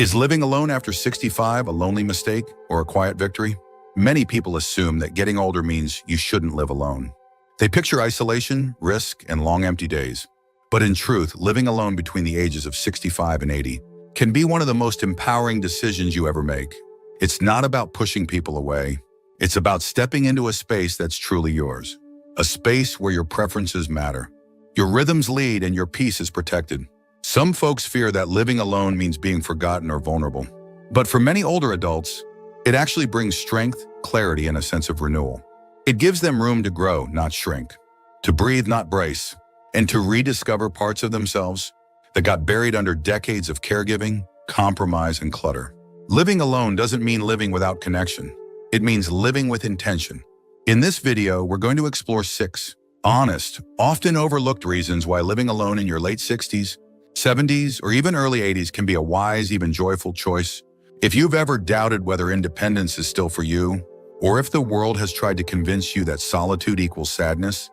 Is living alone after 65 a lonely mistake or a quiet victory? Many people assume that getting older means you shouldn't live alone. They picture isolation, risk, and long empty days. But in truth, living alone between the ages of 65 and 80 can be one of the most empowering decisions you ever make. It's not about pushing people away. It's about stepping into a space that's truly yours. A space where your preferences matter. Your rhythms lead and your peace is protected. Some folks fear that living alone means being forgotten or vulnerable. But for many older adults, it actually brings strength, clarity, and a sense of renewal. It gives them room to grow, not shrink, to breathe, not brace, and to rediscover parts of themselves that got buried under decades of caregiving, compromise, and clutter. Living alone doesn't mean living without connection. It means living with intention. In this video, we're going to explore 6 honest, often overlooked reasons why living alone in your late 60s, 70s, or even early 80s can be a wise, even joyful choice. If you've ever doubted whether independence is still for you, or if the world has tried to convince you that solitude equals sadness,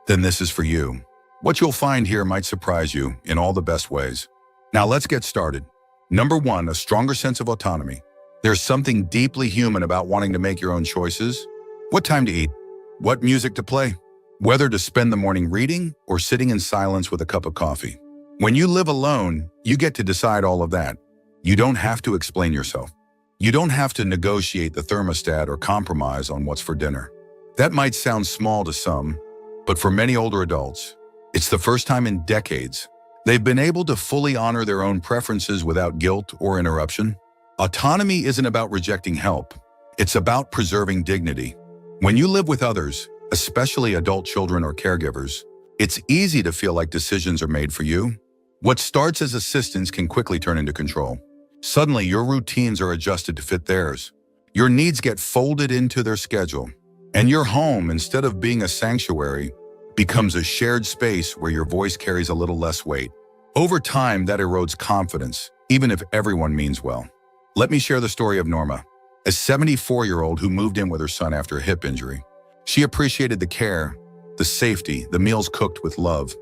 then this is for you. What you'll find here might surprise you in all the best ways. Now let's get started. Number 1, a stronger sense of autonomy. There's something deeply human about wanting to make your own choices. What time to eat, what music to play, whether to spend the morning reading or sitting in silence with a cup of coffee. When you live alone, you get to decide all of that. You don't have to explain yourself. You don't have to negotiate the thermostat or compromise on what's for dinner. That might sound small to some, but for many older adults, it's the first time in decades they've been able to fully honor their own preferences without guilt or interruption. Autonomy isn't about rejecting help. It's about preserving dignity. When you live with others, especially adult children or caregivers, it's easy to feel like decisions are made for you. What starts as assistance can quickly turn into control. Suddenly, your routines are adjusted to fit theirs. Your needs get folded into their schedule. And your home, instead of being a sanctuary, becomes a shared space where your voice carries a little less weight. Over time, that erodes confidence, even if everyone means well. Let me share the story of Norma, a 74-year-old who moved in with her son after a hip injury. She appreciated the care, the safety, the meals cooked with love.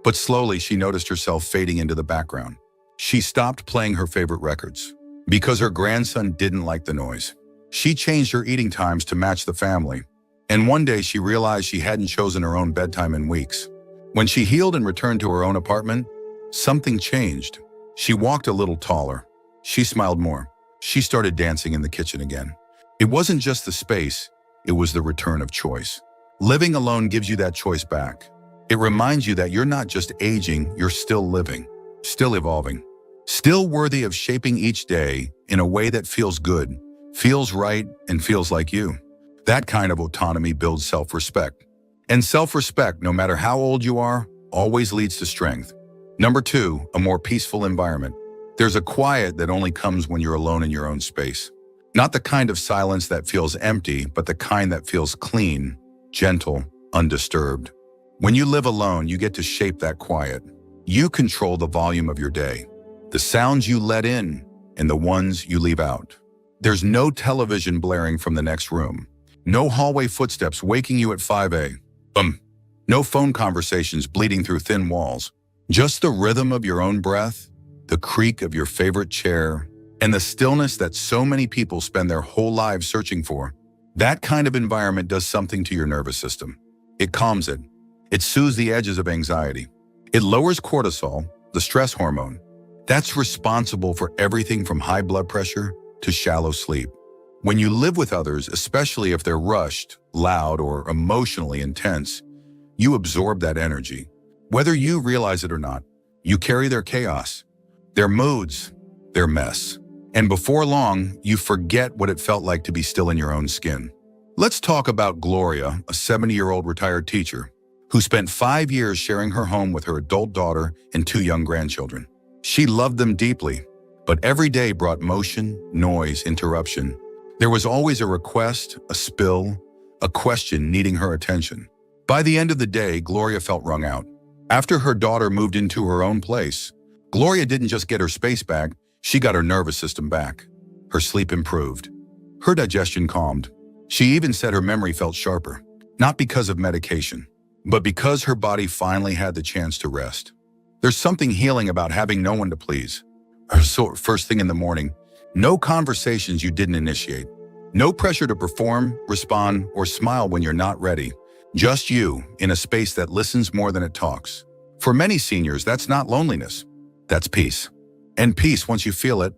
But slowly, she noticed herself fading into the background. She stopped playing her favorite records because her grandson didn't like the noise. She changed her eating times to match the family. And one day, she realized she hadn't chosen her own bedtime in weeks. When she healed and returned to her own apartment, something changed. She walked a little taller. She smiled more. She started dancing in the kitchen again. It wasn't just the space, it was the return of choice. Living alone gives you that choice back. It reminds you that you're not just aging, you're still living, still evolving, still worthy of shaping each day in a way that feels good, feels right, and feels like you. That kind of autonomy builds self-respect. And self-respect, no matter how old you are, always leads to strength. Number 2, a more peaceful environment. There's a quiet that only comes when you're alone in your own space. Not the kind of silence that feels empty, but the kind that feels clean, gentle, undisturbed. When you live alone, you get to shape that quiet. You control the volume of your day, the sounds you let in, and the ones you leave out. There's no television blaring from the next room. No hallway footsteps waking you at 5 a.m. No phone conversations bleeding through thin walls. Just the rhythm of your own breath, the creak of your favorite chair, and the stillness that so many people spend their whole lives searching for. That kind of environment does something to your nervous system. It calms it. It soothes the edges of anxiety. It lowers cortisol, the stress hormone. That's responsible for everything from high blood pressure to shallow sleep. When you live with others, especially if they're rushed, loud, or emotionally intense, you absorb that energy. Whether you realize it or not, you carry their chaos, their moods, their mess. And before long, you forget what it felt like to be still in your own skin. Let's talk about Gloria, a 70-year-old retired teacher, who spent 5 years sharing her home with her adult daughter and 2 young grandchildren. She loved them deeply, but every day brought motion, noise, interruption. There was always a request, a spill, a question needing her attention. By the end of the day, Gloria felt wrung out. After her daughter moved into her own place, Gloria didn't just get her space back, she got her nervous system back. Her sleep improved. Her digestion calmed. She even said her memory felt sharper, not because of medication, but because her body finally had the chance to rest. There's something healing about having no one to please. first thing in the morning. No conversations you didn't initiate. No pressure to perform, respond, or smile when you're not ready. Just you in a space that listens more than it talks. For many seniors, that's not loneliness. That's peace. And peace, once you feel it,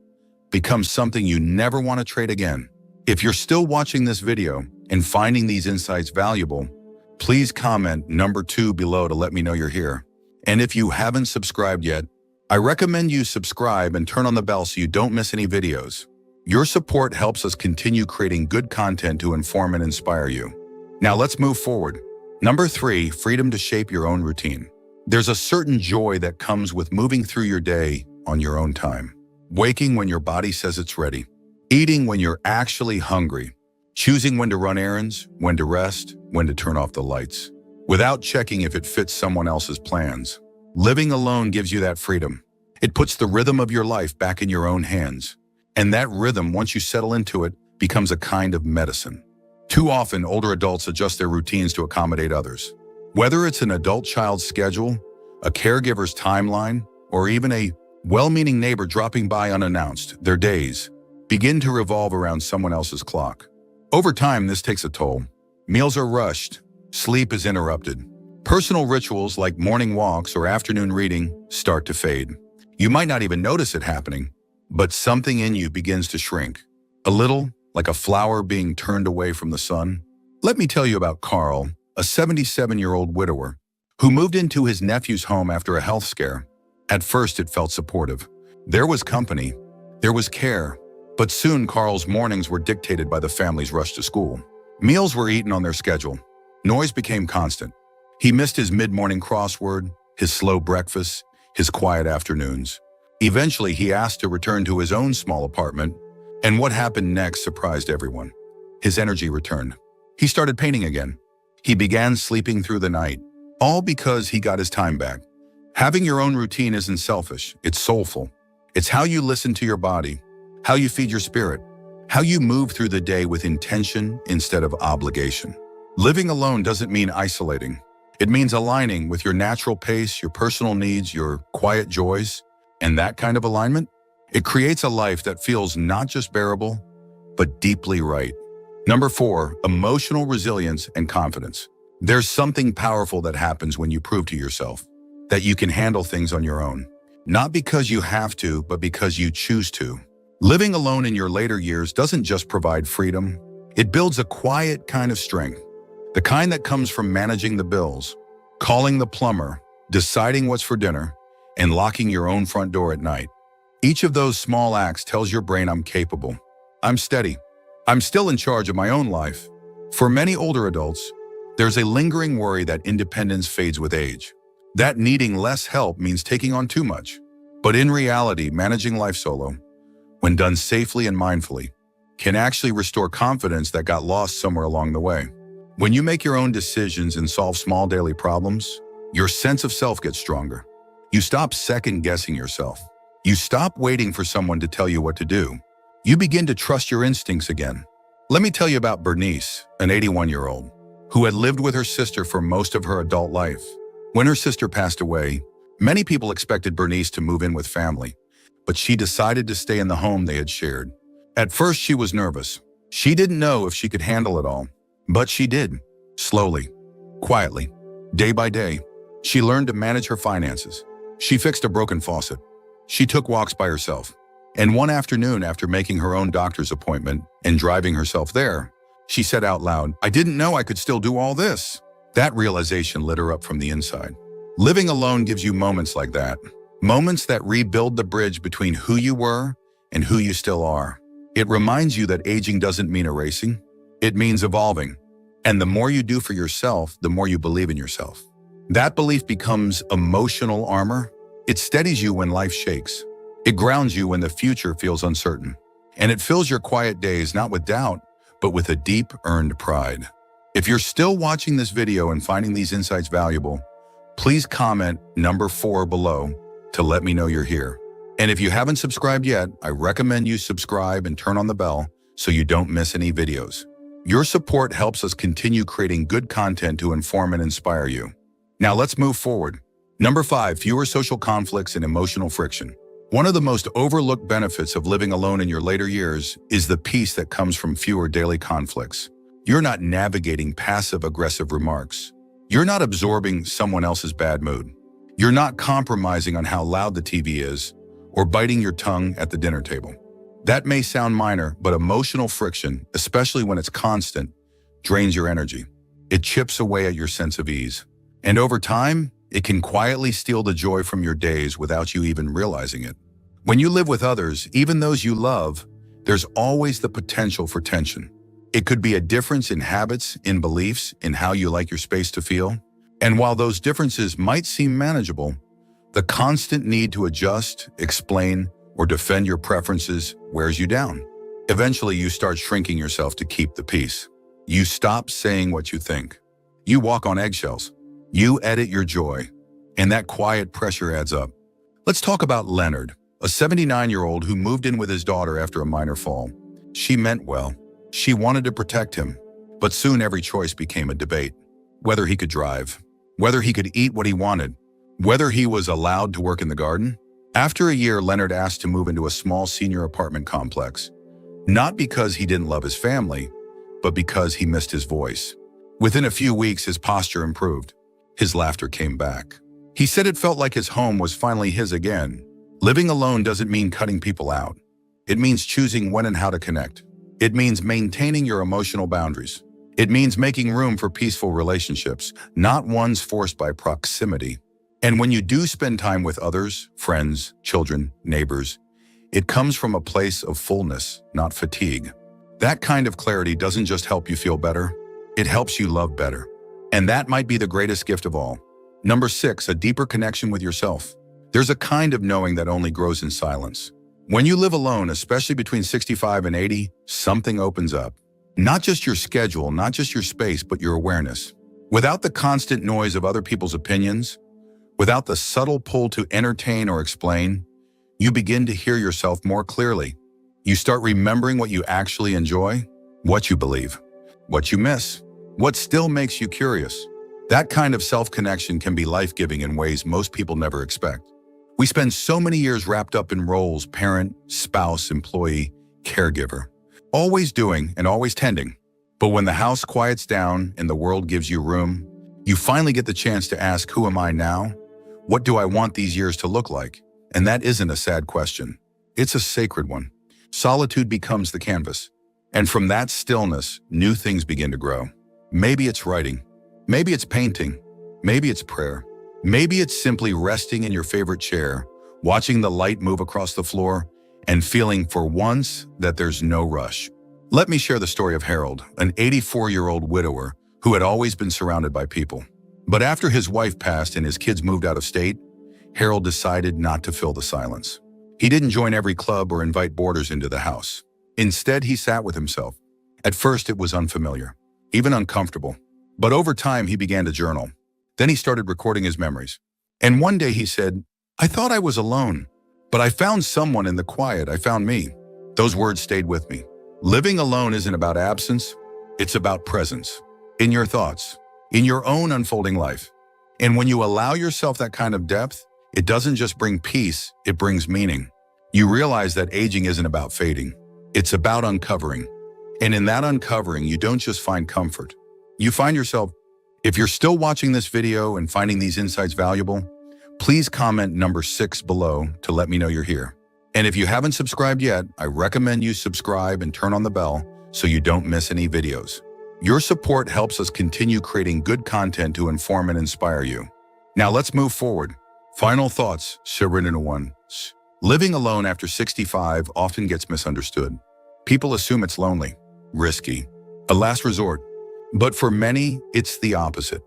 becomes something you never want to trade again. If you're still watching this video and finding these insights valuable, please comment number 2 below to let me know you're here. And if you haven't subscribed yet, I recommend you subscribe and turn on the bell so you don't miss any videos. Your support helps us continue creating good content to inform and inspire you. Now let's move forward. Number 3, freedom to shape your own routine. There's a certain joy that comes with moving through your day on your own time. Waking when your body says it's ready. Eating when you're actually hungry. Choosing when to run errands, when to rest, when to turn off the lights. Without checking if it fits someone else's plans. Living alone gives you that freedom. It puts the rhythm of your life back in your own hands. And that rhythm, once you settle into it, becomes a kind of medicine. Too often, older adults adjust their routines to accommodate others. Whether it's an adult-child schedule, a caregiver's timeline, or even a well-meaning neighbor dropping by unannounced, their days begin to revolve around someone else's clock. Over time, this takes a toll. Meals are rushed, sleep is interrupted. Personal rituals like morning walks or afternoon reading start to fade. You might not even notice it happening, but something in you begins to shrink. A little, like a flower being turned away from the sun. Let me tell you about Carl, a 77-year-old widower, who moved into his nephew's home after a health scare. At first, it felt supportive. There was company, there was care, but soon Carl's mornings were dictated by the family's rush to school. Meals were eaten on their schedule. Noise became constant. He missed his mid-morning crossword, his slow breakfast, his quiet afternoons. Eventually, he asked to return to his own small apartment, and what happened next surprised everyone. His energy returned. He started painting again. He began sleeping through the night, all because he got his time back. Having your own routine isn't selfish, it's soulful. It's how you listen to your body, how you feed your spirit, how you move through the day with intention instead of obligation. Living alone doesn't mean isolating. It means aligning with your natural pace, your personal needs, your quiet joys, and that kind of alignment, it creates a life that feels not just bearable, but deeply right. Number 4, emotional resilience and confidence. There's something powerful that happens when you prove to yourself that you can handle things on your own. Not because you have to, but because you choose to. Living alone in your later years doesn't just provide freedom, it builds a quiet kind of strength. The kind that comes from managing the bills, calling the plumber, deciding what's for dinner, and locking your own front door at night. Each of those small acts tells your brain I'm capable. I'm steady. I'm still in charge of my own life. For many older adults, there's a lingering worry that independence fades with age. That needing less help means taking on too much. But in reality, managing life solo, when done safely and mindfully, can actually restore confidence that got lost somewhere along the way. When you make your own decisions and solve small daily problems, your sense of self gets stronger. You stop second-guessing yourself. You stop waiting for someone to tell you what to do. You begin to trust your instincts again. Let me tell you about Bernice, an 81-year-old, who had lived with her sister for most of her adult life. When her sister passed away, many people expected Bernice to move in with family, but she decided to stay in the home they had shared. At first, she was nervous. She didn't know if she could handle it all, but she did. Slowly, quietly, day by day, she learned to manage her finances. She fixed a broken faucet. She took walks by herself. And one afternoon, after making her own doctor's appointment and driving herself there, she said out loud, "I didn't know I could still do all this." That realization lit her up from the inside. Living alone gives you moments like that. Moments that rebuild the bridge between who you were and who you still are. It reminds you that aging doesn't mean erasing. It means evolving. And the more you do for yourself, the more you believe in yourself. That belief becomes emotional armor. It steadies you when life shakes. It grounds you when the future feels uncertain. And it fills your quiet days not with doubt, but with a deep earned pride. If you're still watching this video and finding these insights valuable, please comment number 4 below to let me know you're here. And if you haven't subscribed yet, I recommend you subscribe and turn on the bell so you don't miss any videos. Your support helps us continue creating good content to inform and inspire you. Now let's move forward. Number 5, fewer social conflicts and emotional friction. One of the most overlooked benefits of living alone in your later years is the peace that comes from fewer daily conflicts. You're not navigating passive-aggressive remarks. You're not absorbing someone else's bad mood. You're not compromising on how loud the TV is or biting your tongue at the dinner table. That may sound minor, but emotional friction, especially when it's constant, drains your energy. It chips away at your sense of ease. And over time, it can quietly steal the joy from your days without you even realizing it. When you live with others, even those you love, there's always the potential for tension. It could be a difference in habits, in beliefs, in how you like your space to feel. And while those differences might seem manageable, the constant need to adjust, explain, or defend your preferences wears you down. Eventually, you start shrinking yourself to keep the peace. You stop saying what you think. You walk on eggshells. You edit your joy. And that quiet pressure adds up. Let's talk about Leonard, a 79-year-old who moved in with his daughter after a minor fall. She meant well. She wanted to protect him. But soon every choice became a debate. Whether he could drive, whether he could eat what he wanted, whether he was allowed to work in the garden. After a year, Leonard asked to move into a small senior apartment complex. Not because he didn't love his family, but because he missed his voice. Within a few weeks, his posture improved. His laughter came back. He said it felt like his home was finally his again. Living alone doesn't mean cutting people out. It means choosing when and how to connect. It means maintaining your emotional boundaries. It means making room for peaceful relationships, not ones forced by proximity. And when you do spend time with others, friends, children, neighbors, it comes from a place of fullness, not fatigue. That kind of clarity doesn't just help you feel better, it helps you love better. And that might be the greatest gift of all. Number 6, a deeper connection with yourself. There's a kind of knowing that only grows in silence. When you live alone, especially between 65 and 80, something opens up. Not just your schedule, not just your space, but your awareness. Without the constant noise of other people's opinions, without the subtle pull to entertain or explain, you begin to hear yourself more clearly. You start remembering what you actually enjoy, what you believe, what you miss, what still makes you curious. That kind of self-connection can be life-giving in ways most people never expect. We spend so many years wrapped up in roles: parent, spouse, employee, caregiver. Always doing and always tending. But when the house quiets down and the world gives you room, you finally get the chance to ask, who am I now? What do I want these years to look like? And that isn't a sad question. It's a sacred one. Solitude becomes the canvas. And from that stillness, new things begin to grow. Maybe it's writing. Maybe it's painting. Maybe it's prayer. Maybe it's simply resting in your favorite chair, watching the light move across the floor, and feeling for once that there's no rush. Let me share the story of Harold, an 84-year-old widower who had always been surrounded by people. But after his wife passed and his kids moved out of state, Harold decided not to fill the silence. He didn't join every club or invite boarders into the house. Instead, he sat with himself. At first, it was unfamiliar, even uncomfortable. But over time, he began to journal. Then he started recording his memories. And one day he said, "I thought I was alone, but I found someone in the quiet. I found me." Those words stayed with me. Living alone isn't about absence. It's about presence. In your thoughts, in your own unfolding life. And when you allow yourself that kind of depth, it doesn't just bring peace, it brings meaning. You realize that aging isn't about fading. It's about uncovering. And in that uncovering, you don't just find comfort. You find yourself. If you're still watching this video and finding these insights valuable, please comment number 6 below to let me know you're here. And if you haven't subscribed yet, I recommend you subscribe and turn on the bell so you don't miss any videos. Your support helps us continue creating good content to inform and inspire you. Now let's move forward. Final thoughts, Serena 1. Living alone after 65 often gets misunderstood. People assume it's lonely, risky, a last resort. But for many, it's the opposite.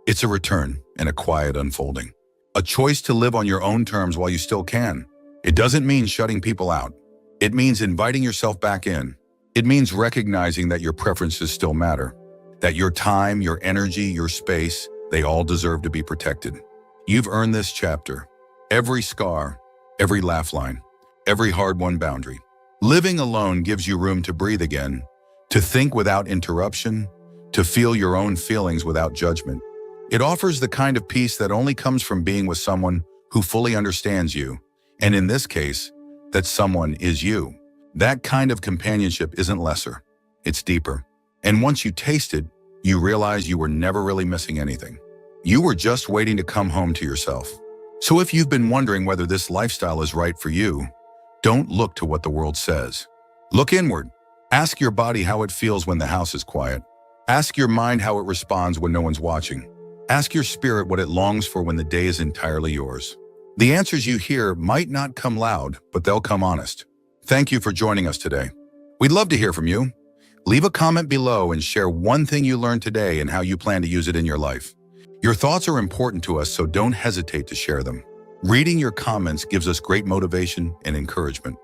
It's a return and a quiet unfolding. A choice to live on your own terms while you still can. It doesn't mean shutting people out. It means inviting yourself back in. It means recognizing that your preferences still matter, that your time, your energy, your space, they all deserve to be protected. You've earned this chapter. Every scar, every laugh line, every hard-won boundary. Living alone gives you room to breathe again, to think without interruption, to feel your own feelings without judgment. It offers the kind of peace that only comes from being with someone who fully understands you, And in this case, that someone is you. That kind of companionship isn't lesser, it's deeper. And once you taste it, you realize you were never really missing anything. You were just waiting to come home to yourself. So if you've been wondering whether this lifestyle is right for you, don't look to what the world says. Look inward. Ask your body how it feels when the house is quiet. Ask your mind how it responds when no one's watching. Ask your spirit what it longs for when the day is entirely yours. The answers you hear might not come loud, but they'll come honest. Thank you for joining us today. We'd love to hear from you. Leave a comment below and share one thing you learned today and how you plan to use it in your life. Your thoughts are important to us, so don't hesitate to share them. Reading your comments gives us great motivation and encouragement.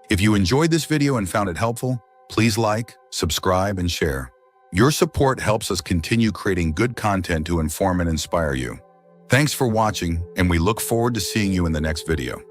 If you enjoyed this video and found it helpful, please like, subscribe, and share. Your support helps us continue creating good content to inform and inspire you. Thanks for watching, and we look forward to seeing you in the next video.